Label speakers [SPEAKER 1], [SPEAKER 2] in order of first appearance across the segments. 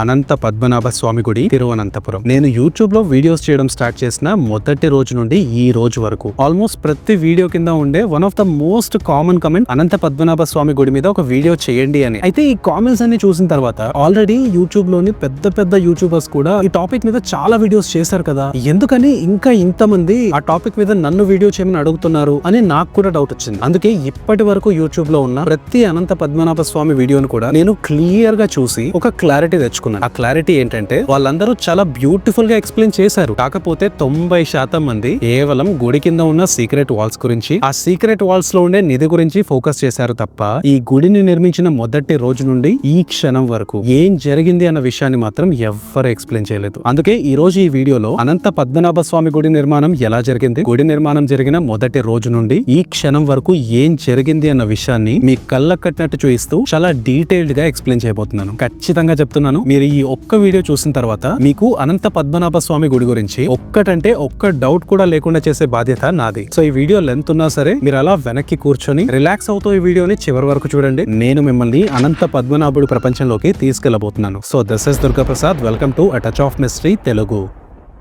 [SPEAKER 1] అనంత పద్మనాభ స్వామి గుడి తిరువనంతపురం. నేను యూట్యూబ్ లో వీడియోస్ చేయడం స్టార్ట్ చేసిన మొదటి రోజు నుండి ఈ రోజు వరకు ఆల్మోస్ట్ ప్రతి వీడియో కింద ఉండే one of the most common comment Anantha Padmanabha Swamy గుడి మీద ఒక వీడియో చేయండి అని. అయితే ఈ కామెంట్స్ అన్ని చూసిన తర్వాత ఆల్రెడీ యూట్యూబ్ లోని పెద్ద పెద్ద యూట్యూబర్స్ కూడా ఈ టాపిక్ మీద చాలా వీడియోస్ చేశారు కదా, ఎందుకని ఇంకా ఇంతమంది ఆ టాపిక్ మీద నన్ను వీడియో చేయమని అడుగుతున్నారు అని నాకు కూడా డౌట్ వచ్చింది. అందుకే ఇప్పటి వరకు యూట్యూబ్ లో ఉన్న ప్రతి అనంత పద్మనాభ స్వామి వీడియోను కూడా నేను క్లియర్ గా చూసి ఒక క్లారిటీ తెచ్చుకున్నాను. ఆ క్లారిటీ ఏంటంటే వాళ్ళందరూ చాలా బ్యూటిఫుల్ గా ఎక్స్ప్లెయిన్ చేశారు. కాకపోతే 90% మంది కేవలం గుడి కింద ఉన్న సీక్రెట్ వాల్స్ గురించి, ఆ సీక్రెట్ వాల్స్ లో ఉండే నిధి గురించి ఫోకస్ చేశారు తప్ప ఈ గుడిని నిర్మించిన మొదటి రోజు నుండి ఈ క్షణం వరకు ఏం జరిగింది అన్న విషయాన్ని మాత్రం ఎవ్వరు ఎక్స్ప్లెయిన్ చేయలేదు. అందుకే ఈ రోజు ఈ వీడియోలో అనంత పద్మనాభ స్వామి గుడి నిర్మాణం ఎలా జరిగింది, గుడి నిర్మాణం జరిగిన మొదటి రోజు నుండి ఈ క్షణం వరకు ఏం జరిగింది అన్న విషయాన్ని మీ కళ్ళకు కట్టినట్టు చూపిస్తూ చాలా డీటెయిల్డ్ గా ఎక్స్ప్లెయిన్ చేయబోతున్నాను. ఖచ్చితంగా చెప్తున్నాను, మీరు ఈ ఒక్క వీడియో చూసిన తర్వాత మీకు అనంత పద్మనాభ స్వామి గుడి గురించి ఒక్కటంటే ఒక్క డౌట్ కూడా లేకుండా చేసే బాధ్యత నాది. సో ఈ వీడియో లెంత్ ఉన్నా సరే మీరు అలా వెనక్కి కూర్చొని రిలాక్స్ అవుతూ ఈ వీడియోని చివరి వరకు చూడండి. నేను మిమ్మల్ని అనంత పద్మనాభుడి ప్రపంచంలోకి తీసుకెళ్లబోతున్నాను. So this is Durga Prasad, welcome to a touch of mystery Telugu.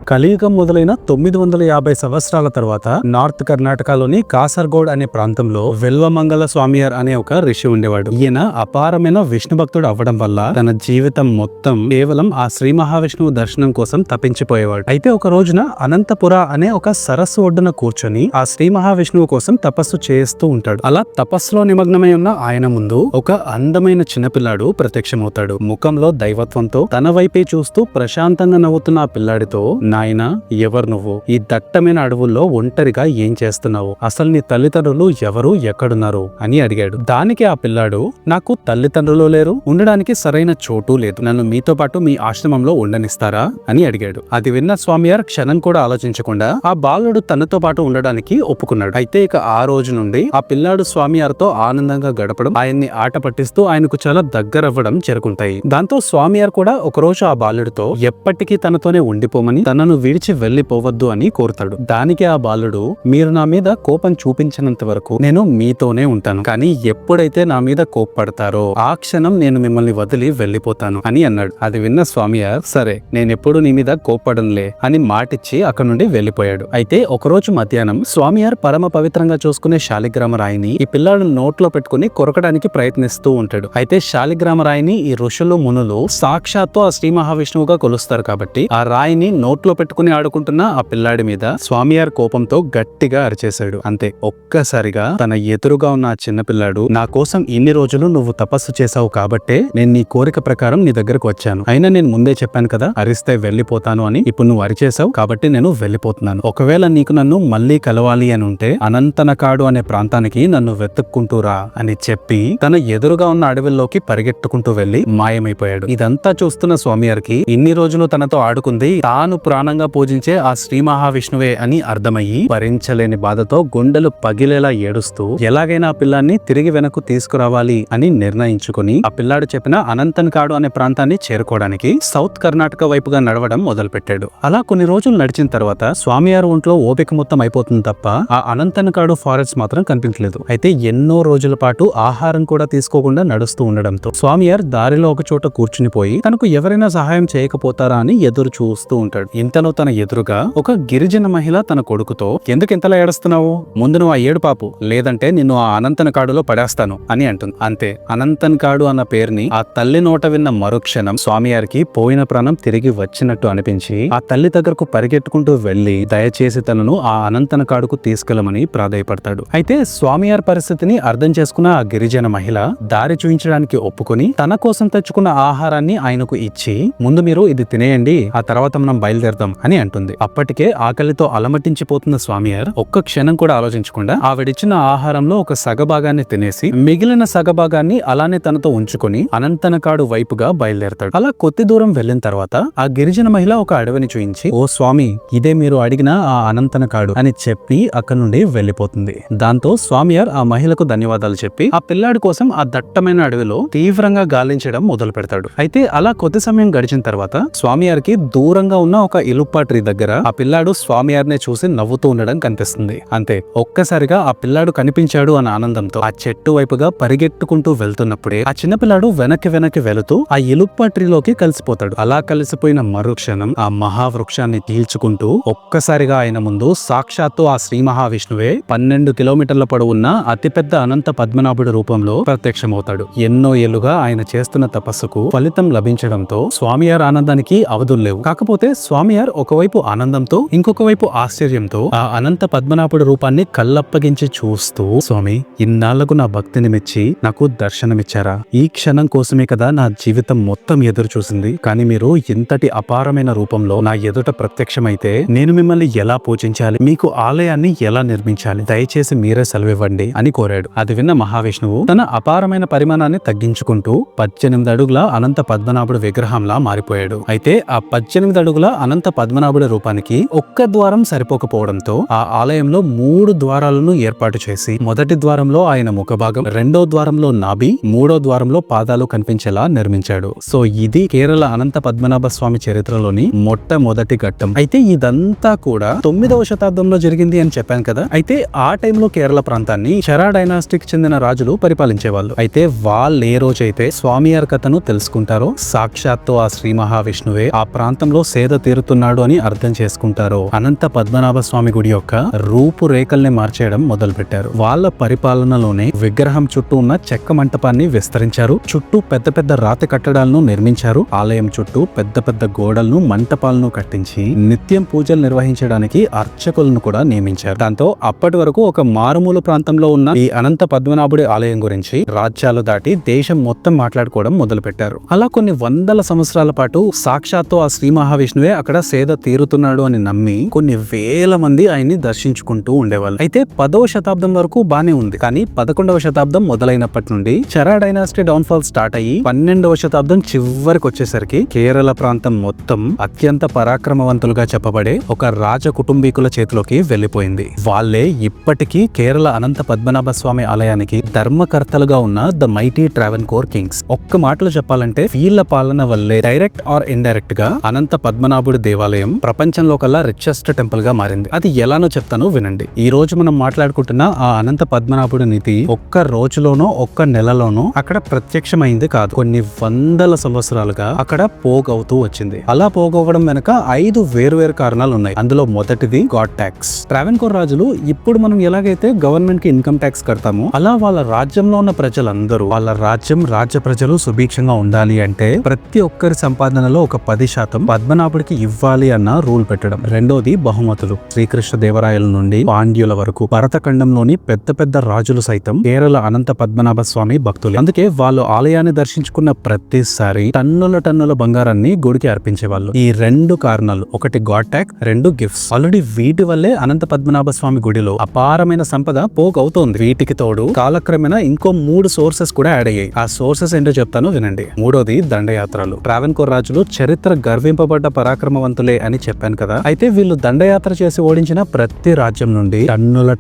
[SPEAKER 1] కలియుగం మొదలైన 950 సంవత్సరాల తర్వాత నార్త్ కర్ణాటకలోని కాసర్గోడ్ అనే ప్రాంతంలో వెల్వమంగళ స్వామియార్ అనే ఒక ఋషి ఉండేవాడు. ఈయన అపారమైన విష్ణు భక్తుడు అవ్వడం వల్ల తన జీవితం మొత్తం కేవలం ఆ శ్రీ మహావిష్ణువు దర్శనం కోసం తప్పించిపోయేవాడు. అయితే ఒక రోజున అనంతపుర అనే ఒక సరస్సు ఒడ్డున కూర్చొని ఆ శ్రీ మహావిష్ణువు కోసం తపస్సు చేస్తూ ఉంటాడు. అలా తపస్సులో నిమగ్నమై ఉన్న ఆయన ముందు ఒక అందమైన చిన్నపిల్లాడు ప్రత్యక్షమవుతాడు. ముఖంలో దైవత్వంతో తన వైపే చూస్తూ ప్రశాంతంగా నవ్వుతున్న ఆ పిల్లాడితో, నాయనా, ఎవరు నువ్వు? ఈ దట్టమైన అడవుల్లో ఒంటరిగా ఏం చేస్తున్నావు? అసలు నీ తల్లిదండ్రులు ఎవరు, ఎక్కడున్నారు అని అడిగాడు. దానికి ఆ పిల్లాడు, నాకు తల్లిదండ్రులు లేరు, ఉండడానికి సరైన చోటు లేదు, నన్ను మీతో పాటు మీ ఆశ్రమంలో ఉండనిస్తారా అని అడిగాడు. అది విన్న స్వామియార్ క్షణం కూడా ఆలోచించకుండా ఆ బాలుడు తనతో పాటు ఉండడానికి ఒప్పుకున్నాడు. అయితే ఇక ఆ రోజు నుండి ఆ పిల్లాడు స్వామియార్తో ఆనందంగా గడపడం, ఆయన్ని ఆట పట్టిస్తూ ఆయనకు చాలా దగ్గరవ్వడం జరుగుతాయి. దాంతో స్వామియార్ కూడా ఒకరోజు ఆ బాలుడితో ఎప్పటికీ తనతోనే ఉండిపోమని, తనను విడిచి వెళ్లిపోవద్దు అని కోరుతాడు. దానికి ఆ బాలుడు, మీరు నా మీద కోపం చూపించినంత వరకు నేను మీతోనే ఉంటాను, కానీ ఎప్పుడైతే నా మీద కోప్పడతారో ఆ క్షణం నేను మిమ్మల్ని వదిలి వెళ్లిపోతాను అని అన్నాడు. అది విన్న స్వామియార్, సరే నేనెప్పుడు నీ మీద కోప్పడంలే అని మాటిచ్చి అక్కడ నుండి వెళ్లిపోయాడు. అయితే ఒకరోజు మధ్యాహ్నం స్వామియార్ పరమ పవిత్రంగా చూసుకునే శాలిగ్రామ రాయిని ఈ పిల్లాడు నోట్లో పెట్టుకుని కొరకడానికి ప్రయత్నిస్తూ ఉంటాడు. అయితే శాలిగ్రామ రాయిని ఈ ఋషులు మునులు సాక్షాత్తు ఆ శ్రీ మహావిష్ణువుగా కొలుస్తారు కాబట్టి ఆ రాయిని నోట్లో పెట్టుకుని ఆడుకుంటున్న ఆ పిల్లాడి మీద స్వామియార్ కోపంతో గట్టిగా అరిచేశాడు. అంతే, ఒక్కసారిగా తన ఎదురుగా ఉన్న ఆ చిన్న పిల్లాడు, నా కోసం ఇన్ని రోజులు నువ్వు తపస్సు చేశావు కాబట్టే నేను నీ కోరిక ప్రకారం నీ దగ్గరకు వచ్చాను, అయినా నేను ముందే చెప్పాను కదా అరిస్తే వెళ్లిపోతాను అని, ఇప్పుడు నువ్వు అరిచేశావు కాబట్టి నేను వెళ్లిపోతున్నాను. ఒకవేళ నీకు నన్ను మళ్లీ కలవాలి అని ఉంటే అనంతనకాడు అనే ప్రాంతానికి నన్ను వెతుక్కుంటూరా అని చెప్పి తన ఎదురుగా ఉన్న అడవిలోకి పరిగెట్టుకుంటూ వెళ్లి మాయమైపోయాడు. ఇదంతా చూస్తున్న స్వామియార్కి ఇన్ని రోజులు తనతో ఆడుకుంది తాను ప్రాణంగా పూజించే ఆ శ్రీ మహావిష్ణువే అని అర్థమయ్యి భరించలేని బాధతో గుండెలు పగిలేలా ఏడుస్తూ ఎలాగైనా ఆ పిల్లాన్ని తిరిగి వెనక్కు తీసుకురావాలి అని నిర్ణయించుకుని ఆ పిల్లాడు చెప్పిన అనంతన్కాడు అనే ప్రాంతాన్ని చేరుకోవడానికి సౌత్ కర్ణాటక వైపుగా నడవడం మొదలు పెట్టాడు. అలా కొన్ని రోజులు నడిచిన తర్వాత స్వామియార్ ఒంట్లో ఓపిక మొత్తం అయిపోతుంది తప్ప ఆ అనంతన్కాడు ఫారెస్ట్ మాత్రం కనిపించలేదు. అయితే ఎన్నో రోజుల పాటు ఆహారం కూడా తీసుకోకుండా నడుస్తూ ఉండడంతో స్వామియార్ దారిలో ఒక చోట కూర్చునిపోయి తనకు ఎవరైనా సహాయం చేయకపోతారా అని ఎదురు చూస్తూ ఉంటాడు. ఇంతలో తన ఎదురుగా ఒక గిరిజన మహిళ తన కొడుకుతో, ఎందుకు ఇంతలా ఏడుస్తున్నావు? ముందు నువ్వు ఆ ఏడు పాపు, లేదంటే నిన్ను ఆ అనంతనకాడులో పడేస్తాను అని అంటుంది. అంతే, అనంతనకాడు అన్న పేరుని ఆ తల్లి నోట విన్న మరుక్షణం స్వామియారికి పోయిన ప్రాణం తిరిగి వచ్చినట్టు అనిపించి ఆ తల్లి దగ్గరకు పరిగెట్టుకుంటూ వెళ్లి దయచేసి తనను ఆ అనంతనకాడుకు తీసుకెళ్లమని ప్రాధేయపడతాడు. అయితే స్వామియార్ పరిస్థితిని అర్థం చేసుకున్న ఆ గిరిజన మహిళ దారి చూపించడానికి ఒప్పుకొని తన కోసం తెచ్చుకున్న ఆహారాన్ని ఆయనకు ఇచ్చి, ముందు మీరు ఇది తినేయండి, ఆ తర్వాత మనం బయలుదేరదాం అని అంటుంది. అప్పటికే ఆకలితో అలమటించిపోతున్న స్వామియార్ ఒక్క క్షణం కూడా ఆలోచించకుండా ఆవిడిచ్చిన ఆహారంలో ఒక సగభాగాన్ని తినేసి మిగిలిన సగభాగాన్ని అలానే తనతో ఉంచుకొని అనంతనకాడు వైపుగా బయలుదేరతాడు. అలా కొద్ది దూరం వెళ్లిన తర్వాత ఆ గిరిజన మహిళ ఒక అడవిని చూయించి, ఓ స్వామి, ఇదే మీరు అడిగిన ఆ అనంతనకాడు అని చెప్పి అక్కడి నుండి వెళ్లిపోతుంది. దాంతో స్వామియార్ ఆ మహిళకు ధన్యవాదాలు చెప్పి ఆ పిల్లాడి కోసం ఆ దట్టమైన అడవిలో తీవ్రంగా గాలించడం మొదలు పెడతాడు. అయితే అలా కొద్ది సమయం గడిచిన తర్వాత స్వామియార్కి దూరంగా ఉన్న ఒక ఇలుప్ప ట్రీ దగ్గర ఆ పిల్లాడు స్వామివారిని చూసి నవ్వుతూ ఉండడం కనిపిస్తుంది. అంతే, ఒక్కసారిగా ఆ పిల్లాడు కనిపించాడు అన్న ఆనందంతో ఆ చెట్టు వైపుగా పరిగెట్టుకుంటూ వెళ్తున్నప్పుడే ఆ చిన్న పిల్లాడు వెనక్కి వెళుతూ ఆ ఇలుప్ప ట్రీలోకి కలిసిపోతాడు. అలా కలిసిపోయిన మరుక్షణం ఆ మహావృక్షాన్ని చీల్చుకుంటూ ఒక్కసారిగా ఆయన ముందు సాక్షాత్తు ఆ శ్రీ మహావిష్ణువే 12 కిలోమీటర్ల పొడవున్న అతిపెద్ద అనంత పద్మనాభుడి రూపంలో ప్రత్యక్షమవుతాడు. ఎన్నో ఏళ్లుగా ఆయన చేస్తున్న తపస్సుకు ఫలితం లభించడంతో స్వామివారి ఆనందానికి అవధుల్లేవు. కాకపోతే స్వామివారు ఒకవైపు ఆనందంతో ఇంకొక వైపు ఆశ్చర్యంతో ఆ అనంత పద్మనాభుడి రూపాన్ని కళ్ళప్పగించి చూస్తూ, స్వామి, ఇన్నాళ్లకు నా భక్తిని మెచ్చి నాకు దర్శనమిచ్చారా? ఈ క్షణం కోసమే కదా నా జీవితం మొత్తం ఎదురు చూసింది. కానీ మీరు ఇంతటి అపారమైన రూపంలో నా ఎదుట ప్రత్యక్షమైతే నేను మిమ్మల్ని ఎలా పూజించాలి, మీకు ఆలయాన్ని ఎలా నిర్మించాలి, దయచేసి మీరే సెలవివ్వండి అని కోరాడు. అది విన్న మహావిష్ణువు తన అపారమైన పరిమాణాన్ని తగ్గించుకుంటూ 18 అడుగుల అనంత పద్మనాభుడు విగ్రహంలా మారిపోయాడు. అయితే ఆ 18 అడుగుల అనంత పద్మనాభుడి రూపానికి ఒక్క ద్వారం సరిపోకపోవడంతో ఆ ఆలయంలో 3 ద్వారాలను ఏర్పాటు చేసి మొదటి ద్వారంలో ఆయన ముఖభాగం, రెండో ద్వారంలో నాభి, మూడో ద్వారంలో పాదాలు కనిపించేలా నిర్మించాడు. సో ఇది కేరళ అనంత పద్మనాభ స్వామి చరిత్రలోని మొట్టమొదటి ఘట్టం. అయితే ఇదంతా కూడా 9వ శతాబ్దంలో జరిగింది అని చెప్పాను కదా. అయితే ఆ టైంలో కేరళ ప్రాంతాన్ని చెరా డైనాస్టీకి చెందిన రాజులు పరిపాలించేవాళ్ళు. అయితే వాళ్ళు ఏ రోజైతే స్వామివారి కథను తెలుసుకుంటారో సాక్షాత్తు ఆ శ్రీ మహావిష్ణువే ఆ ప్రాంతంలో సేద తీరుతున్నాడు అని అర్థం చేసుకుంటారో అనంత పద్మనాభ స్వామి గుడి యొక్క రూపురేఖల్ని మార్చేయడం మొదలు పెట్టారు. వాళ్ళ పరిపాలనలోనే విగ్రహం చుట్టూ ఉన్న చెక్క మంటపాన్ని విస్తరించారు. చుట్టూ పెద్ద పెద్ద రాతి కట్టడాలను నిర్మించారు. ఆలయం చుట్టూ పెద్ద పెద్ద గోడలను, మంటపాలను కట్టించి నిత్యం పూజలు నిర్వహించడానికి అర్చకులను కూడా నియమించారు. దాంతో అప్పటి వరకు ఒక మారుమూల ప్రాంతంలో ఉన్న ఈ అనంత పద్మనాభుడి ఆలయం గురించి రాజ్యాలు దాటి దేశం మొత్తం మాట్లాడుకోవడం మొదలు పెట్టారు. అలా కొన్ని వందల సంవత్సరాల పాటు సాక్షాత్తు ఆ శ్రీ మహావిష్ణువే అక్కడ సేద తీరుతున్నాడు అని నమ్మి కొన్ని వేల మంది ఆయన్ని దర్శించుకుంటూ ఉండేవాళ్ళు. అయితే 10వ శతాబ్దం వరకు బానే ఉంది. కానీ 11వ శతాబ్దం మొదలైనప్పటి నుండి చెరా డైనాసిటీ డౌన్ ఫాల్ స్టార్ట్ అయ్యి 12వ శతాబ్దం చివరికి వచ్చేసరికి కేరళ ప్రాంతం మొత్తం అత్యంత పరాక్రమవంతులుగా చెప్పబడే ఒక రాజ కుటుంబీకుల చేతిలోకి వెళ్లిపోయింది. వాళ్ళే ఇప్పటికీ కేరళ అనంత పద్మనాభ స్వామి ఆలయానికి ధర్మకర్తలుగా ఉన్న ద మైటీ ట్రావెన్కోర్ కింగ్స్. ఒక్క మాటలో చెప్పాలంటే వీళ్ళ పాలన వల్లే డైరెక్ట్ ఆర్ ఇండైరెక్ట్ గా అనంత పద్మనాభుడి దేవాలయం ప్రపంచంలో కల్లా రిచెస్ట్ టెంపుల్ గా మారింది. అది ఎలానో చెప్తాను వినండి. ఈ రోజు మనం మాట్లాడుకుంటున్న ఆ అనంత పద్మనాభుడి నిధి ఒక్క రోజులోనో ఒక్క నెలలోనో అక్కడ ప్రత్యక్షమైంది కాదు. కొన్ని వందల సంవత్సరాలుగా అక్కడ పోగవుతూ వచ్చింది. అలా పోగవడం వెనక 5 వేరువేరు కారణాలు ఉన్నాయి. అందులో మొదటిది గాడ్ ట్యాక్స్. ట్రావెన్కోర్ రాజులు ఇప్పుడు మనం ఎలాగైతే గవర్నమెంట్ కి ఇన్కమ్ ట్యాక్స్ కడతామో అలా వాళ్ళ రాజ్యంలో ఉన్న ప్రజలందరూ వాళ్ళ రాజ్య ప్రజలు సుభిక్షంగా ఉండాలి అంటే ప్రతి ఒక్కరి సంపాదనలో ఒక 10% పద్మనాభుడికి ఇవ్వాలి అన్న రూల్ పెట్టడం. రెండోది బహుమతులు. శ్రీకృష్ణ దేవరాయల నుండి పాండ్యుల వరకు భరతఖండంలోని పెద్ద పెద్ద రాజులు సైతం కేరళ అనంత పద్మనాభ స్వామి భక్తులు. అందుకే వాళ్ళు ఆలయాన్ని దర్శించుకున్న ప్రతిసారి టన్నుల బంగారాన్ని గుడికి అర్పించేవాళ్ళు. ఈ 2 కారణాలు, ఒకటి గాడ్ ట్యాక్స్, 2 గిఫ్ట్స్. ఆల్రెడీ వీటి వల్లే అనంత పద్మనాభ స్వామి గుడిలో అపారమైన సంపద పోగవుతోంది. వీటికి తోడు కాలక్రమేణా ఇంకో 3 సోర్సెస్ కూడా యాడ్ అయ్యాయి. ఆ సోర్సెస్ ఏంటో చెప్తాను వినండి. మూడోది దండయాత్రలు. ట్రావెన్కోర్ రాజులు చరిత్ర గర్వింపబడ్డ పరాక్రమవంతులే అని చెప్పాను కదా. అయితే వీళ్ళు దండయాత్ర చేసి ఓడించిన ప్రతి రాజ్యం నుండి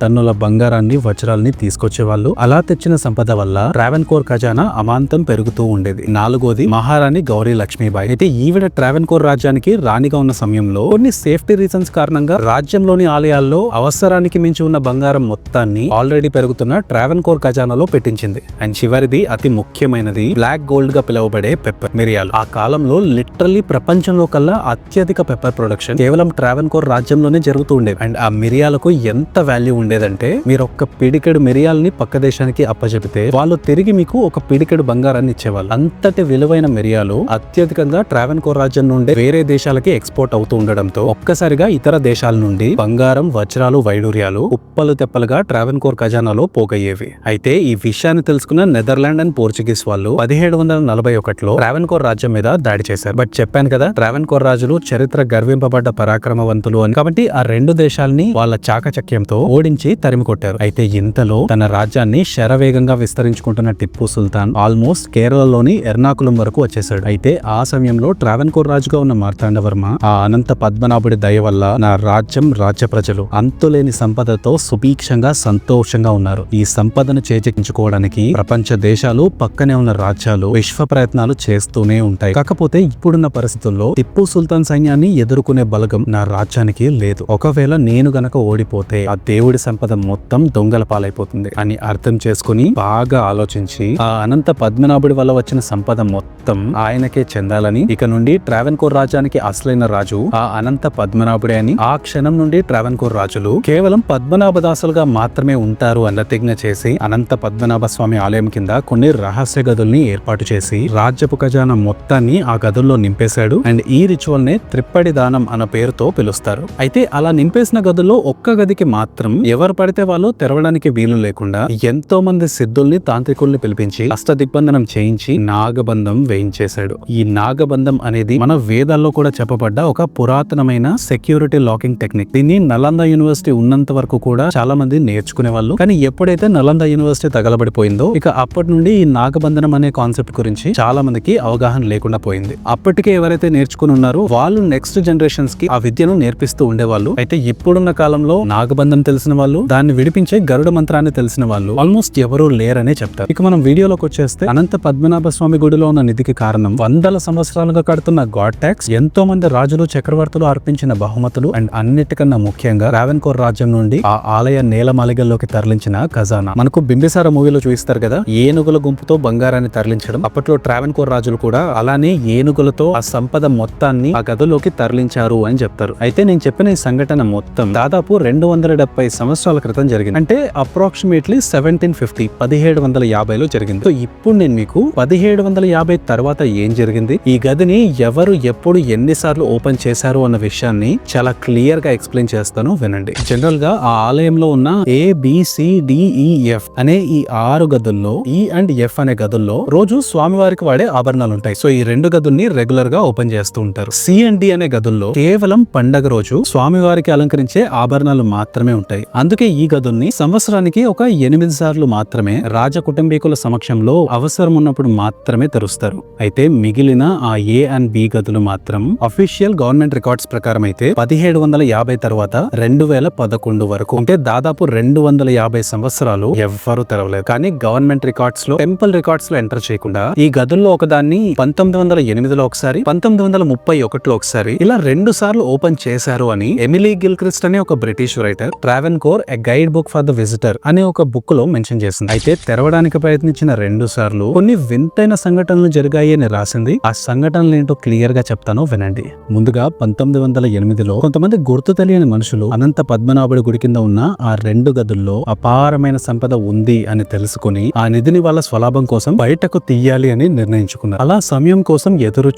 [SPEAKER 1] టన్నుల బంగారాన్ని, వజ్రాల్ని తీసుకొచ్చేవాళ్ళు. అలా తెచ్చిన సంపద వల్ల ట్రావెన్కోర్ ఖజానా అమాంతం పెరుగుతూ ఉండేది. నాలుగోది మహారాణి గౌరీ లక్ష్మీబాయి. అయితే ఈవిడ ట్రావెన్కోర్ రాజ్యానికి రాణిగా ఉన్న సమయంలో కొన్ని సేఫ్టీ రీజన్స్ కారణంగా రాజ్యంలోని ఆలయాల్లో అవసరానికి మించి ఉన్న బంగారం మొత్తాన్ని ఆల్రెడీ పెరుగుతున్న ట్రావెన్కోర్ ఖజానాలో పెట్టించింది. అండ్ చివరిది అతి ముఖ్యమైనది బ్లాక్ గోల్డ్ గా పిలువబడే పెప్పర్, మిరియాలు. ఆ కాలంలో లిటరల్లీ ప్రపంచంలో కల్లా అత్యధిక పెప్పర్ ప్రొడక్షన్ కేవలం ట్రావెన్కోర్ రాజ్యంలోనే జరుగుతూ ఉండేది. అండ్ ఆ మిరియాలకు ఎంత వాల్యూ ఉండేదంటే మీరు ఒక్క పిడికెడు మిరియాలని పక్క దేశానికి అప్పచెపితే వాళ్ళు తిరిగి మీకు ఒక పిడికెడు బంగారాన్ని ఇచ్చేవాళ్ళు. అంతటి విలువైన మిరియాలు అత్యధికంగా ట్రావెన్కోర్ రాజ్యం నుండి వేరే దేశాలకి ఎక్స్పోర్ట్ అవుతూ ఉండడంతో ఒక్కసారిగా ఇతర దేశాల నుండి బంగారం, వజ్రాలు, వైడూర్యాలు ఉప్పలు తెప్పలుగా ట్రావెన్కోర్ ఖజానాలో పోగయ్యేవి. అయితే ఈ విషయాన్ని తెలుసుకున్న నెదర్లాండ్ అండ్ పోర్చుగీస్ వాళ్ళు 1741లో ట్రావెన్కోర్ రాజ్యం మీద దాడి చేశారు. బట్ చెప్పాను కదా, ట్రావెన్కోర్ రాజులు చరిత్ర గర్వింపబడ్డ పరాక్రమవంతులు అని. కాబట్టి ఆ 2 దేశాలని వాళ్ళ చాకచక్యంతో ఓడించి తరిమి కొట్టారు. అయితే ఇంతలో తన రాజ్యాన్ని శరవేగంగా విస్తరించుకుంటున్న టిప్పు సుల్తాన్ ఆల్మోస్ట్ కేరళలోని ఎర్నాకులం వరకు వచ్చేసాడు. అయితే ఆ సమయంలో ట్రావెన్కోర్ రాజుగా ఉన్న మార్తాండవర్మ ఆ అనంత పద్మనాభుడి దయ వల్ల నా రాజ్య ప్రజలు అంతులేని సంపదతో సుభిక్షంగా సంతోషంగా ఉన్నారు. ఈ సంపదను చేజిక్కించుకోవడానికి ప్రపంచ దేశాలు, పక్కనే ఉన్న రాజ్యాలు విశ్వ ప్రయత్నాలు చేస్తూనే ఉంటాయి. కాకపోతే ఇప్పుడున్న పరిస్థితుల్లో టిప్పు సుల్తాన్ సైన్యాన్ని సైన్యాన్ని ఎదుర్కొనే బలగం నా రాజ్యానికి లేదు. ఒకవేళ నేను గనక ఓడిపోతే ఆ దేవుడి సంపద మొత్తం దొంగల పాలైపోతుంది అని అర్థం చేసుకుని బాగా ఆలోచించి ఆ అనంత పద్మనాభుడి వల్ల వచ్చిన సంపద మొత్తం ఆయనకే చెందాలని, ఇక నుండి ట్రావెన్కోర్ రాజ్యానికి అసలైన రాజు ఆ అనంత పద్మనాభుడే అని ఆ క్షణం నుండి ట్రావెన్కోర్ రాజులు కేవలం పద్మనాభ దాసులుగా మాత్రమే ఉంటారు అన్న ప్రతిజ్ఞ చేసి అనంత పద్మనాభ స్వామి ఆలయం కింద కొన్ని రహస్య గదుల్ని ఏర్పాటు చేసి రాజ్యపు ఖజానా మొత్తాన్ని ఆ గదుల్లో నింపేశాడు. అండ్ ఈ రిచువల్ నే త్రిప్పడి దానం అన్న పేరుతో పిలుస్తారు. అయితే అలా నింపేసిన గదుల్లో ఒక్క గదికి మాత్రం ఎవరు పడితే వాళ్ళు తెరవడానికి వీలు లేకుండా ఎంతో మంది సిద్ధుల్ని తాంత్రికుల్ని పిలిపించి అష్టదిగ్బంధనం చేయించి నాగబంధం వేయించేశాడు. ఈ నాగబంధం అనేది మన వేదాల్లో కూడా చెప్పబడ్డ ఒక పురాతనమైన సెక్యూరిటీ లాకింగ్ టెక్నిక్. దీన్ని నలంద యూనివర్సిటీ ఉన్నంత వరకు కూడా చాలా మంది నేర్చుకునే వాళ్ళు. కానీ ఎప్పుడైతే నలంద యూనివర్సిటీ తగలబడిపోయిందో ఇక అప్పటి నుండి ఈ నాగబంధనం అనే కాన్సెప్ట్ గురించి చాలా మందికి అవగాహన లేకుండా పోయింది. అప్పటికే ఎవరైతే నేర్చుకుని ఉన్నారో వాళ్ళు నెక్స్ట్ జనరేషన్స్ కి ఆ విద్యను నేర్పిస్తూ ఉండేవాళ్ళు. అయితే ఇప్పుడున్న కాలంలో నాగబంధం తెలిసిన వాళ్ళు, దాన్ని విడిపించే గరుడ మంత్రాన్ని తెలిసిన వాళ్ళు ఆల్మోస్ట్ ఎవరూ లేరనే చెప్తారు. ఇక మనం వీడియోలోకి వచ్చేస్తే అనంత పద్మనాభ స్వామి గుడిలో ఉన్న నిధికి కారణం వందల సంవత్సరాలుగా కడుతున్న గాడ్ ట్యాక్స్, ఎంతో మంది రాజులు చక్రవర్తులు అర్పించిన బహుమతులు అండ్ అన్నిటికన్నా ముఖ్యంగా ట్రావెన్కోర్ రాజ్యం నుండి ఆ ఆలయ నేలమాలిగల్లోకి తరలించిన ఖజానా. మనకు బింబిసార మూవీలో చూపిస్తారు కదా, ఏనుగుల గుంపుతో బంగారాన్ని తరలించడం. అప్పట్లో ట్రావెన్కోర్ రాజులు కూడా అలానే ఏనుగులతో ఆ సంపద మొత్తాన్ని ఆ గదులోకి తరలించారు అని చెప్తారు. అయితే నేను చెప్పిన ఈ సంఘటన మొత్తం దాదాపు 270 సంవత్సరాల క్రితం జరిగింది. అంటే అప్రాక్సిమేట్లీ 1750 1750లో జరిగింది. సో ఇప్పుడు నేను మీకు 1750 తర్వాత ఏం జరిగింది, ఈ గదిని ఎవరు ఎప్పుడు ఎన్నిసార్లు ఓపెన్ చేశారు అన్న విషయాన్ని చాలా క్లియర్ గా ఎక్స్ప్లెయిన్ చేస్తాను, వినండి. జనరల్ గా ఆ ఆలయంలో ఉన్న ABCDEF అనే ఈ 6 గదుల్లో E అండ్ F అనే గదుల్లో రోజు స్వామివారికి వాడే ఆభరణాలు ఉంటాయి. సో ఈ 2 గదుల్ని రెగ్యులర్ గా ఓపెన్ చేస్తూ ఉంటారు. C అండ్ D అనే గదుల్లో కేవలం పండగ రోజు స్వామివారికి అలంకరించే ఆభరణాలు మాత్రమే ఉంటాయి. అందుకే ఈ గదుల్ని సంవత్సరానికి ఒక 8 సార్లు మాత్రమే రాజ కుటుంబీకుల సమక్షంలో అవసరం ఉన్నప్పుడు మాత్రమే తెరుస్తారు. అయితే మిగిలిన ఆ A అండ్ B గదులు మాత్రం అఫీషియల్ గవర్నమెంట్ రికార్డ్స్ ప్రకారం అయితే 1750 తర్వాత 2011 వరకు, అంటే దాదాపు 250 సంవత్సరాలు ఎవ్వరూ తెరవలేదు. కానీ గవర్నమెంట్ రికార్డ్స్ లో, టెంపుల్ రికార్డ్స్ లో ఎంటర్ చేయకుండా ఈ గదుల్లో ఒకదాన్ని 1908లో ఒకసారి, 1931లో ఒకసారి ఇలా 2 సార్లు ఓపెన్ చేశారు అని ఎమిలీ గిల్క్రిస్ట్ అనే ఒక British writer Travancore a guide book for the visitor అనే ఒక బుక్ లో మెన్షన్ చేసింది. అయితే తెరవడానికి ప్రయత్నించిన 2 సార్లు కొన్ని వింతైన సంఘటనలు జరిగాయి అని రాసింది. ఆ సంఘటనలు ఏంటో క్లియర్ గా చెప్తాను, వినండి. ముందుగా 1908లో కొంతమంది గుర్తు తెలియని మనుషులు అనంత పద్మనాభుడి గుడి కింద ఉన్న ఆ 2 గదుల్లో అపారమైన సంపద ఉంది అని తెలుసుకుని ఆ నిధిని వాళ్ళ స్వలాభం కోసం బయటకు తీయాలి అని నిర్ణయించుకున్నారు. అలా సమయం కోసం ఎదురు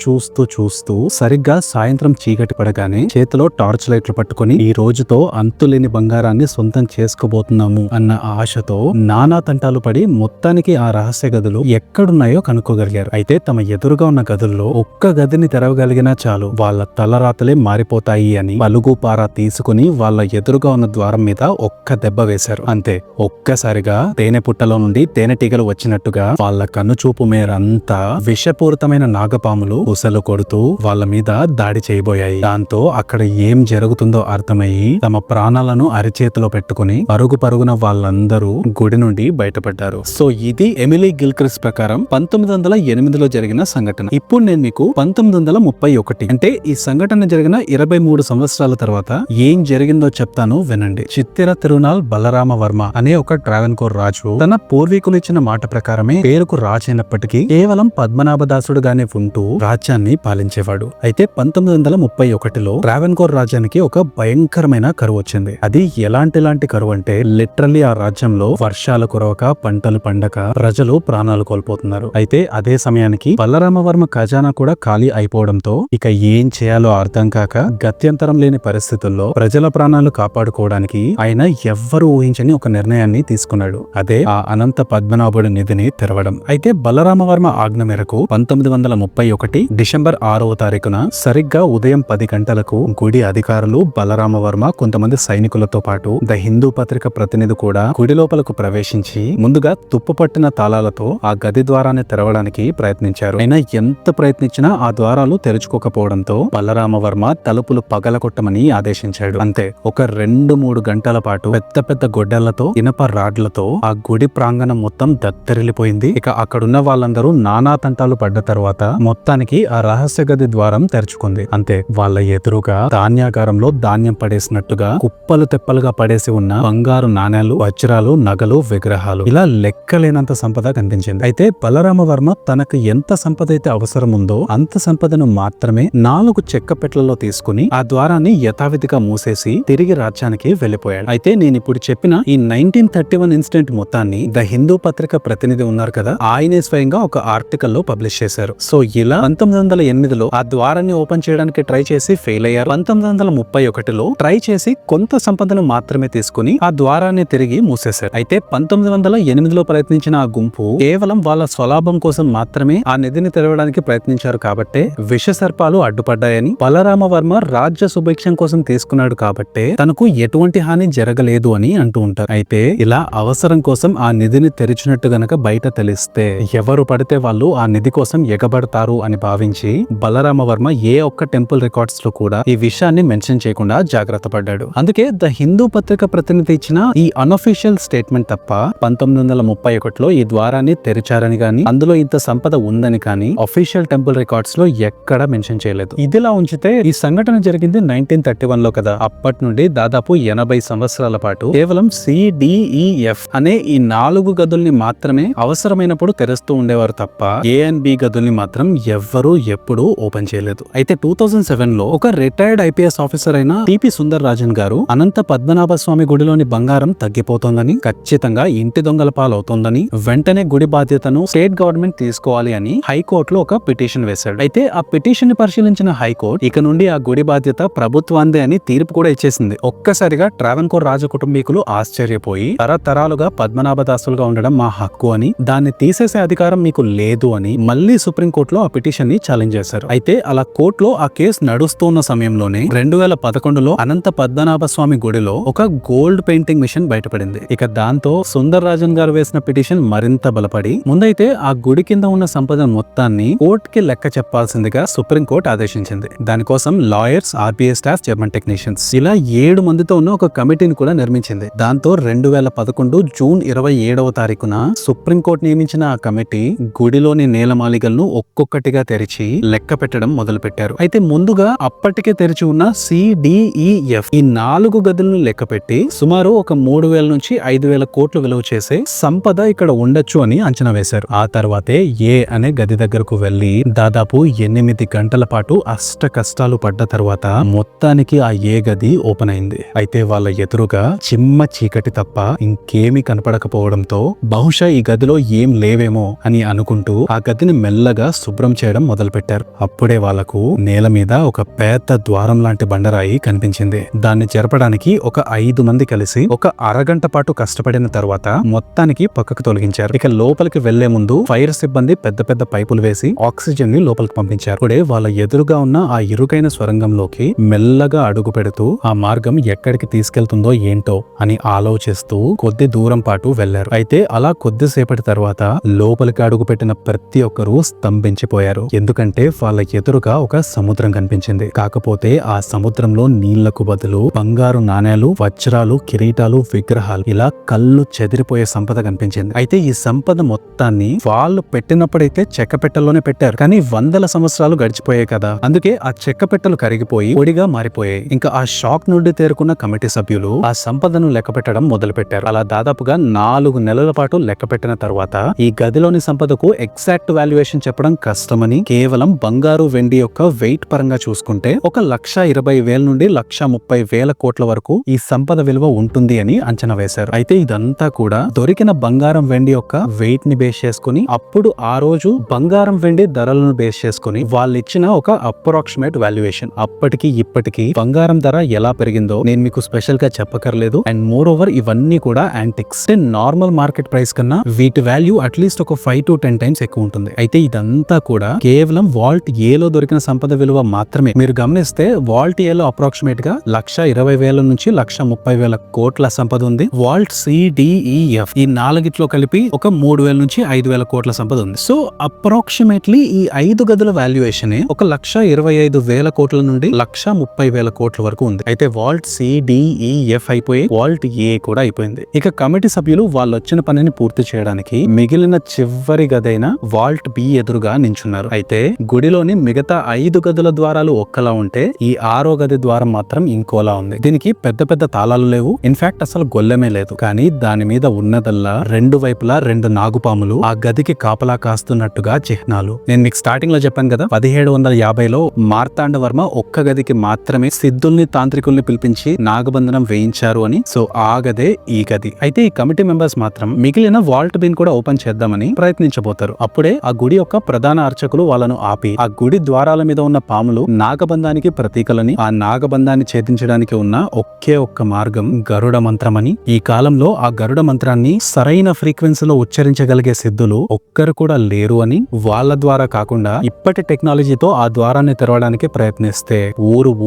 [SPEAKER 1] చూస్తూ సరిగ్గా సాయంత్రం చీకటి పడగానే చేతిలో టార్చ్ లైట్లు పట్టుకుని ఈ రోజుతో అంతులేని బంగారాన్ని సొంతం చేసుకోబోతున్నాము అన్న ఆశతో నానా తంటాలు పడి మొత్తానికి ఆ రహస్య గదులు ఎక్కడున్నాయో కనుక్కోగలిగారు. అయితే తమ ఎదురుగా ఉన్న గదుల్లో ఒక్క గదిని తెరవగలిగినా చాలు వాళ్ళ తలరాతలే మారిపోతాయి అని పలుగు పారా తీసుకుని వాళ్ళ ఎదురుగా ఉన్న ద్వారం మీద ఒక్క దెబ్బ వేశారు. అంతే, ఒక్కసారిగా తేనె పుట్టలో నుండి తేనెటీగలు వచ్చినట్టుగా వాళ్ళ కన్నుచూపు మేరంతా విషపూరితమైన నాగపాములు ఉసలు కొడుతూ వాళ్ళ మీద దాడి చేయబోయాయి. దాంతో అక్కడ ఏం జరుగుతుందో అర్థమయ్యి తమ ప్రాణాలను అరిచేతిలో పెట్టుకుని పరుగున వాళ్ళందరూ గుడి నుండి బయటపడ్డారు. సో ఇది ఎమిలీ గిల్క్రిస్ట్ ప్రకారం 1908లో జరిగిన సంఘటన. ఇప్పుడు నేను మీకు 1931 అంటే ఈ సంఘటన జరిగిన 23 సంవత్సరాల తర్వాత ఏం జరిగిందో చెప్తాను, వినండి. చిత్తిర తిరునాల్ బలరామ వర్మ అనే ఒక ట్రావెన్కోర్ రాజు తన పూర్వీకులు ఇచ్చిన మాట ప్రకారమే పేరుకు రాజైనప్పటికీ కేవలం పద్మనాభదాసుడుగానే ఉంటూ రాజ్యాన్ని పాలించేవాడు. అయితే 1931లో ట్రావెన్కోర్ రాజ్యానికి ఒక భయంకరమైన కరువు వచ్చింది. అది ఎలాంటి కరువు అంటే లిటరల్లీ ఆ రాజ్యంలో వర్షాలు కురవక, పంటలు పండక ప్రజలు ప్రాణాలు కోల్పోతున్నారు. అయితే అదే సమయానికి బలరామవర్మ ఖజానా కూడా ఖాళీ అయిపోవడంతో ఇక ఏం చేయాలో అర్థం కాక గత్యంతరం లేని పరిస్థితుల్లో ప్రజల ప్రాణాలు కాపాడుకోవడానికి ఆయన ఎవ్వరూ ఊహించని ఒక నిర్ణయాన్ని తీసుకున్నాడు. అదే ఆ అనంత పద్మనాభుడి నిధిని తెరవడం. అయితే బలరామవర్మ ఆజ్ఞ మేరకు 1931 డిసెంబర్ 6వ తారీఖున సరిగ్గా ఉదయం 10 గంటలకు గుడి అధికారులు, బలరామవర్మ, కొంతమంది సైనికులతో పాటు ద హిందూ పత్రిక ప్రతినిధి కూడా గుడి లోపలకు ప్రవేశించి ముందుగా తుప్పుపట్టిన తాళాలతో ఆ గది ద్వారాన్ని తెరవడానికి ప్రయత్నించారు. అయినా ఎంత ప్రయత్నించినా ఆ ద్వారాలు తెరుచుకోకపోవడంతో బలరామవర్మ తలుపులు పగలగొట్టమని ఆదేశించాడు. అంతే, ఒక 2-3 గంటల పాటు పెద్ద గొడ్డళ్లతో, ఇనప రాడ్లతో ఆ గుడి ప్రాంగణం మొత్తం దత్తరిల్లిపోయింది. ఇక అక్కడున్న వాళ్ళందరూ నానా తంటాలు పడ్డ తర్వాత మొత్తానికి ఆ రహస్య గది ద్వారం తెరుచుకుంది. కనిపించింది. అంతే, వాళ్ళ ఎదురుగా ధాన్యాగారంలో ధాన్యం పడేసినట్టుగా కుప్పలు తెప్పలుగా పడేసి ఉన్న బంగారు నాణేలు, వజ్రాలు, నగలు, విగ్రహాలు, ఇలా లెక్కలేనంత సంపద కనిపించింది. అయితే బలరామవర్మ తనకు ఎంత సంపద అయితే అవసరం ఉందో అంత సంపదను మాత్రమే 4 చెక్క పెట్టెలలో తీసుకుని ఆ ద్వారాన్ని యథావిధిగా మూసేసి తిరిగి రాజ్యానికి వెళ్లిపోయాడు. అయితే నేను ఇప్పుడు చెప్పిన ఈ 1931 ఇన్సిడెంట్ మొత్తాన్ని ద హిందూ పత్రిక ప్రతినిధి ఉన్నారు కదా, ఆయనే స్వయంగా ఒక ఆర్టికల్ లో పబ్లిష్ చేశారు. సో ఇలా 1908లో ఆ ద్వారాన్ని ఓపెన్ చేయడానికి ట్రై చేసి ఫెయిల్ అయ్యారు. 1931లో ట్రై చేసి కొంత సంపదను మాత్రమే తీసుకుని ఆ ద్వారాన్ని తిరిగి మూసేశారు. అయితే 1908లో ప్రయత్నించిన ఆ గుంపు కేవలం వాళ్ళ స్వలాభం కోసం మాత్రమే ఆ నిధిని తెరవడానికి ప్రయత్నించారు కాబట్టే విష సర్పాలు అడ్డుపడ్డాయని, బలరామవర్మ రాజ్య సుభిక్షం కోసం తీసుకున్నాడు కాబట్టే తనకు ఎటువంటి హాని జరగలేదు అని అంటూ ఉంటారు. అయితే ఇలా అవసరం కోసం ఆ నిధిని తెరిచినట్టు గనక బయట తెలిస్తే ఎవరు పడితే వాళ్ళు ఆ నిధి కోసం ఎగబడతారు అని భావించి బలరామవర్మ ఏ ఒక్క టెంపుల్ రికార్డ్స్ లో కూడా ఈ విషయాన్ని మెన్షన్ చేయకుండా జాగ్రత్త పడ్డాడు. అందుకే ద హిందూ పత్రిక ప్రతినిధి ఇచ్చిన ఈ అన్అఫీషియల్ స్టేట్మెంట్ తప్ప 1931లో ఈ ద్వారాన్ని తెరిచారని గాని అందులో ఇంత సంపద ఉందని కానీ అఫీషియల్ టెంపుల్ రికార్డ్స్ లో ఎక్కడ మెన్షన్ చేయలేదు. ఇదిలా ఉంచితే ఈ సంఘటన జరిగింది 1931లో కదా. అప్పటి నుండి దాదాపు 80 సంవత్సరాల పాటు కేవలం CDEF అనే ఈ 4 గదుల్ని మాత్రమే అవసరమైనప్పుడు తెరుస్తూ ఉండేవారు తప్ప A and B గదుల్ని మాత్రం ఎవ్వరూ ఎప్పుడూ ఓపెన్ చేయలేదు. అయితే 2007లో ఒక రిటైర్డ్ IPS ఆఫీసర్ అయిన టిపి సుందర్ రాజన్ గారు అనంత పద్మనాభ స్వామి గుడిలోని బంగారం తగ్గిపోతోందని, ఖచ్చితంగా ఇంటి దొంగల పాలవుతోందని, వెంటనే గుడి బాధ్యతను స్టేట్ గవర్నమెంట్ తీసుకోవాలి అని హైకోర్టులో ఒక పిటిషన్ వేశాడు. అయితే ఆ పిటిషన్ ని పరిశీలించిన హైకోర్టు ఇక నుండి ఆ గుడి బాధ్యత ప్రభుత్వాందే అని తీర్పు కూడా ఇచ్చేసింది. ఒక్కసారిగా ట్రావెన్కోర్ రాజ కుటుంబీకులు ఆశ్చర్యపోయి తరతరాలుగా పద్మనాభ దాసులుగా ఉండడం మా హక్కు అని, దాన్ని తీసేసే అధికారం మీకు లేదు అని మళ్లీ సుప్రీంకోర్టులో ఆ పిటిషన్ ని ఛాలెంజ్ చేశారు. అయితే అలా కోర్టులో ఆ కేసు నడుస్తున్న సమయంలోనే 2011లో అనంత పద్మనాభ స్వామి గుడిలో ఒక గోల్డ్ పెయింటింగ్ మిషన్ బయటపడింది. ఇక దాంతో సుందర్ రాజన్ గారు వేసిన పిటిషన్ మరింత బలపడి ముందైతే ఆ గుడి కింద ఉన్న సంపద మొత్తాన్ని కోర్టుకి లెక్క చెప్పాల్సిందిగా సుప్రీంకోర్టు ఆదేశించింది. దానికోసం lawyers, RBI staff, German technicians ఇలా 7 మందితో ఉన్న ఒక కమిటీని కూడా నిర్మించింది. దాంతో 2011 జూన్ 27వ తారీఖున సుప్రీంకోర్టు నియమించిన ఆ కమిటీ గుడిలోని నేలమాళిగలను ఒక్కొక్కటిగా తెరిచి లెక్క పెట్టడం మొదలు పెట్టారు. అయితే ముందుగా అప్పటికే తెరిచి ఉన్న CDEF ఈ 4 గదులను లెక్క పెట్టి సుమారు ఒక 3,000 నుంచి 5,000 కోట్లు విలువ చేసే సంపద ఇక్కడ ఉండొచ్చు అని అంచనా వేశారు. ఆ తర్వాతే A అనే గది దగ్గరకు వెళ్లి దాదాపు 8 గంటల పాటు అష్ట కష్టాలు పడ్డ తర్వాత మొత్తానికి ఆ A గది ఓపెన్ అయింది. అయితే వాళ్ళ ఎదురుగా చిమ్మ చీకటి తప్ప ఇంకేమీ కనపడకపోవడంతో బహుశా ఈ గదిలో ఏం లేవేమో అని అనుకుంటూ ఆ గదిని మెల్లగా శుభ్రం చేయడం మొదలు పెట్టారు. అప్పుడే వాళ్లకు నేల మీద ఒక పెద్ద ద్వారం లాంటి బండరాయి కనిపించింది. దాన్ని జరపడానికి ఒక 5 మంది కలిసి ఒక అరగంట పాటు కష్టపడిన తర్వాత మొత్తానికి పక్కకు తొలగించారు. ఇక లోపలికి వెళ్లే ముందు ఫైర్ సిబ్బంది పెద్ద పెద్ద పైపులు వేసి ఆక్సిజన్ ని లోపలికి పంపించారు. అప్పుడే వాళ్ళ ఎదురుగా ఉన్న ఆ ఇరుకైన స్వరంగంలోకి మెల్లగా అడుగు పెడుతూ ఆ మార్గం ఎక్కడికి తీసుకెళ్తుందో ఏంటో అని ఆలోచిస్తూ కొద్ది దూరం పాటు వెళ్లారు. అయితే అలా కొద్దిసేపటి తర్వాత లోపలికి అడుగు పెట్టిన ప్రతి ఒక్కరూ స్తంభించిపోయారు. ఎందుకంటే వాళ్ళ ఎదురుగా ఒక సముద్రం కనిపించింది. కాకపోతే ఆ సముద్రంలో నీళ్లకు బదులు బంగారు నాణేలు, వజ్రాలు, కిరీటాలు, విగ్రహాలు ఇలా కళ్ళు చెదిరిపోయే సంపద కనిపించింది. అయితే ఈ సంపద మొత్తాన్ని వాళ్ళు పెట్టినప్పుడైతే చెక్క పెట్టెల్లోనే పెట్టారు. కానీ వందల సంవత్సరాలు గడిచిపోయాయి కదా, అందుకే ఆ చెక్క పెట్టెలు కరిగిపోయి పొడిగా మారిపోయాయి. ఇంకా ఆ షాక్ నుండి తేరుకున్న కమిటీ సభ్యులు ఆ సంపదను లెక్క పెట్టడం మొదలు పెట్టారు. అలా దాదాపుగా 4 నెలల పాటు లెక్క పెట్టిన తర్వాత ఈ గదిలోని సంపదకు ఎగ్జాక్ట్ వాల్యుయేషన్ చెప్పడం కష్టమని, కేవలం బంగారు, వెండి యొక్క వెయిట్ పరంగా చూసుకుంటే ఒక 1,20,000 నుండి 1,30,000 కోట్ల వరకు ఈ సంపద విలువ ఉంటుంది అని అంచనా వేశారు. అయితే ఇదంతా కూడా దొరికిన బంగారం, వెండి యొక్క వెయిట్ ని బేస్ చేసుకుని, అప్పుడు ఆ రోజు బంగారం, వెండి ధరలను బేస్ చేసుకుని వాళ్ళు ఇచ్చిన ఒక అప్రాక్సిమేట్ వాల్యుయేషన్. అప్పటికి ఇప్పటికి బంగారం ధర ఎలా పెరిగిందో నేను మీకు స్పెషల్ గా చెప్పకర్లేదు. అండ్ మోర్ ఓవర్ ఇవన్నీ కూడా యాంటిక్స్. నార్మల్ మార్కెట్ ప్రైస్ కన్నా వీటి వాల్యూ అట్లీస్ట్ ఒక 5 to 10 టైమ్స్ ఎక్కువ ఉంటుంది. అయితే ఇదంతా కూడా కేవలం వాల్ట్ ఏలో దొరికిన సంపద విలువ మాత్రమే. మీరు గమనిస్తే వాల్ట్ ఏలో అప్రాక్సిమేట్ గా 1,20,000 నుంచి 1,30,000 కోట్ల సంపద ఉంది. వాల్ట్ CDEF ఈ 4 కలిపి ఒక 3,000 నుంచి 5,000 కోట్ల సంపద ఉంది. సో అప్రాక్సిమేట్లీ ఈ 5 గదుల వాల్యుయేషన్ ఒక 1,25,000 కోట్ల నుండి 1,30,000 కోట్ల వరకు ఉంది. అయితే వాల్ట్ CDEF అయిపోయి వాల్ట్ ఏ కూడా అయిపోయింది. ఇక కమిటీ సభ్యులు వాళ్ళు వచ్చిన పనిని పూర్తి చేయడానికి మిగిలిన చివరి గదైన వాల్ట్ B ఎదురుగా నించున్నారు. అయితే గుడిలోని మిగతా 5 గదుల ద్వారాలు ఒక్కలా ఉంటే ఈ 6వ గది ద్వారం మాత్రం ఇంకోలా ఉంది. దీనికి పెద్ద పెద్ద తాళాలు లేవు, ఇన్ఫాక్ట్ అసలు గొల్లెమే లేదు. కానీ దాని మీద ఉన్నదల్లా 2 వైపులా 2 నాగుపాములు ఆ గదికి కాపలా కాస్తున్నట్టుగా చిహ్నాలు. నేను మీకు స్టార్టింగ్ లో చెప్పాను కదా, 1750లో మార్తాండవర్మ ఒక్క గదికి మాత్రమే సిద్ధుల్ని తాంత్రికుల్ని పిలిపించి నాగబంధనం వేయించారు అని. సో ఆ గదే ఈ గది. అయితే ఈ కమిటీ మెంబర్స్ మాత్రం మిగిలిన వాల్ట్ బిన్ కూడా ఓపెన్ చేద్దామని ప్రయత్నించబోతారు. అప్పుడే ఆ గుడి యొక్క ప్రధాన అర్చకులు వాళ్ళను ఆపి, ఆ గుడి ద్వారాల మీద ఉన్న పాములు నాగబంధానికి ప్రతీకలని, ఆ నాగబంధాన్ని ఛేదించడానికి ఉన్న ఒకే ఒక్క మార్గం గరుడ మంత్రమని, ఈ కాలంలో ఆ గరుడ మంత్రాన్ని సరైన ఫ్రీక్వెన్సీలో ఉచ్చరించగలిగే సిద్ధులు ఒక్కరు కూడా లేరు అని, వాళ్ళ ద్వారా కాకుండా ఇప్పటి టెక్నాలజీతో ఆ ద్వారాన్ని తెరవడానికి ప్రయత్నిస్తే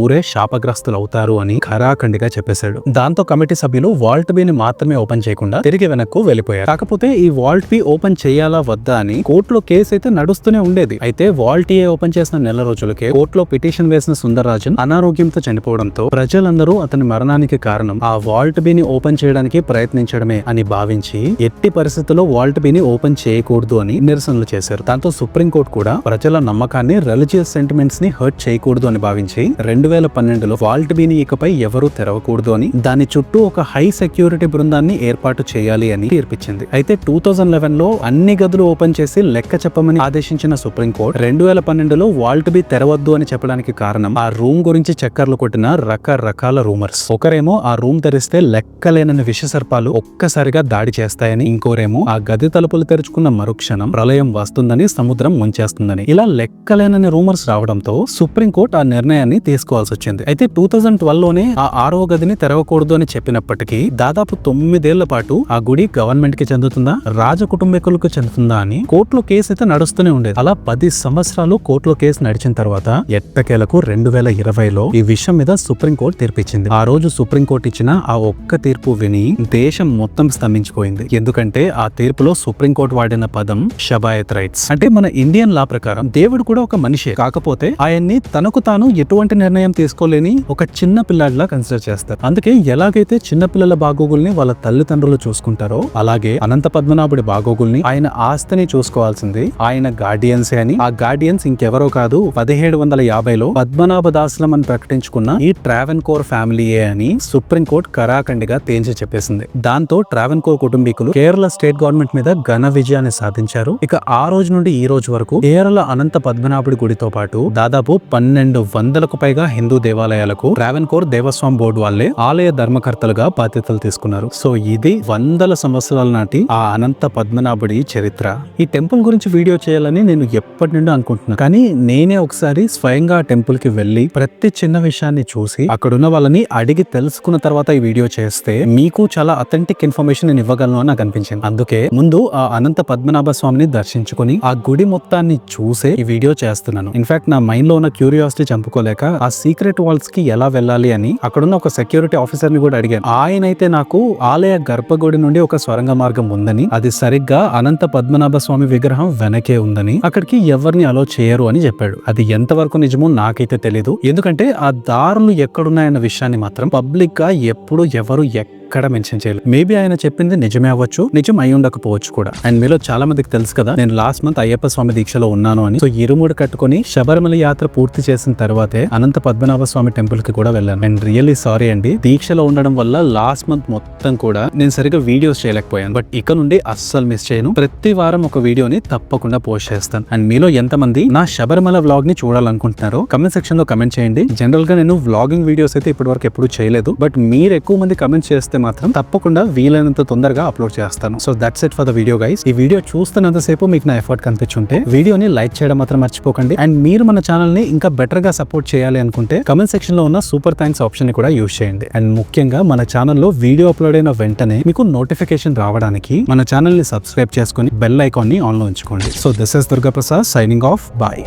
[SPEAKER 1] ఊరే శాపగ్రస్తులు అవుతారు అని ఖరాఖండిగా చెప్పేశాడు. దాంతో కమిటీ సభ్యులు వాల్ట్ బి ని మాత్రమే ఓపెన్ చేయకుండా తిరిగి వెనక్కు వెళ్లిపోయారు. కాకపోతే ఈ వాల్ట్ బి ఓపెన్ చేయాలా వద్దా అని కోర్టులో కేసు అయితే నడుస్తూనే ఉండేది. అయితే వాల్ట్ ఏ ఓపెన్ చేసిన నెల రోజులకే కోర్టులో పిటిషన్ వేసిన సుందరరాజన్ అనారోగ్యంతో చనిపోవడంతో ప్రజలందరూ అతని మరణానికి కారణం ఆ వాల్ట్ బి ని ఓపెన్ చేయడానికి ప్రయత్నించడమే అని భావించి ఎట్టి పరిస్థితుల్లో వాల్ట్ బి ని ఓపెన్ చేయకూడదు అని నిరసనలు చేశారు. దాంతో సుప్రీంకోర్టు కూడా ప్రజల నమ్మకాన్ని, రిలీజియస్ సెంటిమెంట్స్ ని హర్ట్ చేయకూడదు అని భావించి 2012లో వాల్ట్ బి ని ఇకపై ఎవరూ తెరవకూడదు అని, దాని చుట్టూ ఒక హై సెక్యూరిటీ బృందాన్ని ఏర్పాటు చేయాలి అని తీర్పిచ్చింది. అయితే 2011లో అన్ని గదులు ఓపెన్ చేసి లెక్క చెప్పమని ఆదేశించిన సుప్రీంకోర్టు 2012లో వాల్ట్ బి తెరవద్దు అని చెప్పడానికి కారణం ఆ రూమ్ గురించి చక్కర్లు కొట్టిన రకరకాల రూమర్స్. ఒకరేమో ఆ రూమ్ తెరిస్తే లెక్కలేనని విషసర్పాలు ఒక్కసారిగా దాడి చేస్తాయని, ఇంకోరేమో ఆ గది తలుపులు తెరుచుకున్న మరుక్షణం ప్రళయం వస్తుందని, సముద్రం ముంచేస్తుందని, ఇలా లెక్కలేనని రూమర్స్ రావడంతో సుప్రీంకోర్టు ఆ నిర్ణయాన్ని తీసుకోవాల్సి వచ్చింది. అయితే 2012లోనే ఆ 6వ గదిని తెరవకూడదు అని చెప్పినప్పటికీ దాదాపు 9 ఏళ్ల పాటు ఆ గుడి గవర్నమెంట్ కి చెందుతుందా, రాజ కుటుంబీకులకు చెందుతుందా అని కోర్టులో కేసు అయితే నడుస్తూనే ఉండేది. అలా 10 సంవత్సరాలు కోర్టులో కేసు నడిచిన తర్వాత ఎట్టకేలకు 2020లో ఈ విషయం మీద సుప్రీంకోర్టు తీర్పిచ్చింది. ఆ రోజు సుప్రీంకోర్టు ఇచ్చిన ఆ ఒక్క తీర్పు విని దేశం మొత్తం స్తంభించిపోయింది. ఎందుకంటే ఆ తీర్పులో సుప్రీంకోర్టు వాడిన పదం షబాయత్ రైట్స్. అంటే మన ఇండియన్ లా ప్రకారం దేవుడు కూడా ఒక మనిషే, కాకపోతే ఆయన్ని తనకు తాను ఎటువంటి నిర్ణయం తీసుకోలేని ఒక చిన్న పిల్లాడిలా కన్సిడర్ చేస్తారు. అందుకే ఎలాగైతే చిన్న పిల్లల బాగోగుల్ని వాళ్ళ తల్లిదండ్రులు చూసుకుంటారో, అలాగే అనంత పద్మనాభుడి బాగోగుల్ని, ఆయన ఆస్తిని చూసుకోవాల్సింది ఆయన గార్డియన్సే అని, ఆ గార్డియన్స్ ఇంకెవరో కాదు 1750లో పద్మనాభ దాస్లం అని ప్రకటించుకున్న ఈ ట్రావెన్కోర్ ఫ్యామిలీయే అని సుప్రీంకోర్టు కరాఖండిగా తేల్చి చెప్పేసింది. దాంతో ట్రావెన్కోర్ కుటుంబీకులు కేరళ స్టేట్ గవర్నమెంట్ మీద ఘన విజయాన్ని సాధించారు. ఇక ఆ రోజు నుండి ఈ రోజు వరకు కేరళ అనంత పద్మనాభుడి గుడితో పాటు దాదాపు 1200కు పైగా హిందూ దేవాలయాలకు ట్రావెన్కోర్ దేవస్వామి బోర్డు వాళ్ళే ఆలయ ధర్మకర్తలుగా బాధ్యతలు తీసుకున్నారు. సో ఇది వందల సంవత్సరాల నాటి ఆ అనంత పద్మనాభుడి చరిత్ర. ఈ టెంపుల్ గురించి వీడియో చేయాలని నేను ఎప్పటి నుండో అనుకుంటున్నాను. కానీ నేనే ఒకసారి స్వయంగా ఆ టెంపుల్ కి వెళ్లి ప్రతి చిన్న విషయాన్ని చూసి అక్కడున్న వాళ్ళని అడిగి తెలుసుకున్న తర్వాత ఈ వీడియో చేస్తే మీకు చాలా అథెంటిక్ ఇన్ఫర్మేషన్ నేను ఇవ్వగలను అని నాకు అనిపించింది. అందుకే ముందు ఆ అనంత పద్మనాభ స్వామిని దర్శించుకుని ఆ గుడి మొత్తాన్ని చూసే ఈ వీడియో చేస్తున్నాను. ఇన్ఫాక్ట్ నా మైండ్ లో ఉన్న క్యూరియాసిటీ చంపుకోలేక ఆ సీక్రెట్ వాల్స్ కి ఎలా వెళ్ళాలి అని అక్కడున్న ఒక సెక్యూరిటీ ఆఫీసర్ ని కూడా అడిగాను. ఆయన అయితే నాకు ఆలయ గర్భగుడి నుండి ఒక స్వరంగ మార్గం ఉందని, అది సరిగ్గా అనంత పద్మనాభ స్వామి విగ్రహం వెనకే ఉందని, అక్కడికి ఎవరిని అలో చేయరు అని చెప్పాడు. అది ఎంతవరకు నిజమో నాకైతే తెలీదు, ఎందుకంటే ఆ దారులు ఎక్కడున్నాయన్న విషయాన్ని మాత్రం పబ్లిక్ గా ఎప్పుడు ఎవరు ఎక్కడ మెన్షన్ చేయలేదు. మేబీ ఆయన చెప్పింది నిజమే అవ్వచ్చు, నిజం అయి ఉండకపోవచ్చు కూడా. అండ్ మీలో చాలా మందికి తెలుసు కదా, నేను లాస్ట్ మంత్ అయ్యప్ప స్వామి దీక్షలో ఉన్నాను అని. సో ఇరుముడు కట్టుకుని శబరిమల యాత్ర పూర్తి చేసిన తర్వాతే అనంత పద్మనాభ స్వామి టెంపుల్ కి కూడా వెళ్ళాను. అండ్ రియల్లీ సారీ అండి, దీక్షలో ఉండడం వల్ల లాస్ట్ మంత్ మొత్తం కూడా నేను సరిగ్గా వీడియోస్ చేయలేకపోయాను. బట్ ఇక నుండి అస్సలు మిస్ చేయను, ప్రతి వారం ఒక వీడియోని తప్పకుండా పోస్ట్ చేస్తాను. అండ్ మీలో ఎంతమంది నా శబరిమల వ్లాగ్ ని చూడాలనుకుంటున్నారో కమెంట్ సెక్షన్ లో కమెంట్ చేయండి. జనరల్ గా నేను వ్లాగింగ్ వీడియోస్ అయితే ఇప్పటి వరకు ఎప్పుడు చేయలేదు, బట్ మీరు ఎక్కువ మంది కమెంట్ చేస్తే మాత్రం తప్పకుండా వీలైనంత తొందరగా అప్లోడ్ చేస్తాను. So that's it for the video guys. ఈ వీడియో చూస్తున్నంతసేపు మీకు నా ఎఫర్ట్ కనిపించుంటే వీడియోని లైక్ చేయడం మాత్రం మర్చిపోకండి. అండ్ మీరు మన ఛానల్ ని ఇంకా బెటర్ గా సపోర్ట్ చేయాలి అనుకుంటే కమెంట్ సెక్షన్ లో ఉన్న సూపర్ థ్యాంక్స్ ఆప్షన్ ని కూడా యూజ్ చేయండి. అండ్ ముఖ్యంగా మన ఛానల్లో వీడియో అప్లోడ్ అయిన వెంటనే మీకు నోటిఫికేషన్ రావడానికి మన ఛానల్ ని సబ్స్క్రైబ్ చేసుకుని బెల్ ఐకాన్ ని ఆన్ లో ఉంచుకోండి. So this is Durga Prasad signing off. Bye.